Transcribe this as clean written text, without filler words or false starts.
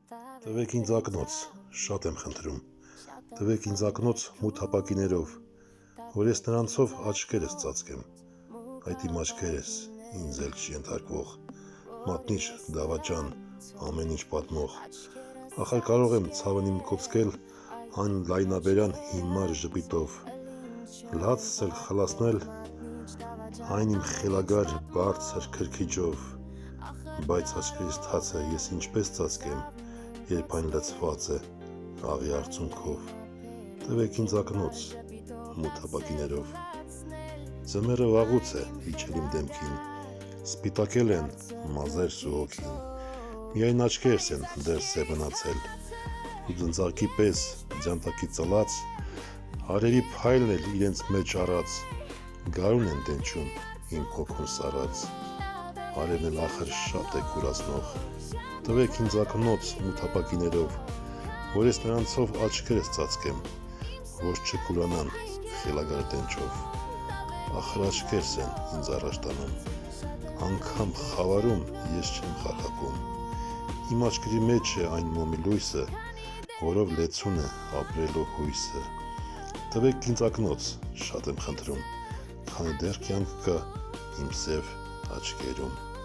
Տվեք ինձ ակնոց, շատ եմ խնդրում, տվեք ինձ ակնոց մութ ապակիներով, որ ես նրանցով աչքերս ծածկեմ, այդ իմ աչքերս, ինձ էլ չենթարկվող, մատնիչ, դավաճան, ամեն ինչ պատմող, ախր կարող եմ ցավն իմ կոծկել այն լայնաբերան հիմար ժպիտով, լացս էլ խլացնել այն իմ խելագար բարձր քրքիջով, բայց աչքերիս թացը ես ինչպես ծածկեմ, երբ այն լցված է աղի արցունքով, տվեք ինձ ակնոց մութ ապակիներով, ձմեռը վաղուց է իջել իմ դեմքին, սպիտակել են մազերս ու հոգին, միայն աչքերս են դեռ սևնացել, ու ձնծաղկի պես ձյանտակի ծլած, արևի փայլն էլ իրենց մեջ առած, գարուն են տենչում իմ հոգուն սառած, արևն էլ ախր շատ է կուրացնող, տվեք ինձ ակնոց մութ ապակիներով, որ ես նրանցով աչքերս ծածկեմ, որ չկուրանան խելագար տենչով, ախր աչքերս են ինձ առաջ տանում, անգամ խավարում ես չեմ խարխակում, իմ աչքերի մեջ է այն մոմի լույսը, որով լեցուն է ապրելու հույսը, տվեք ինձ ակնոց, շատ եմ խնդրում, քանի դեռ կյանք կա իմ սև աչքերում։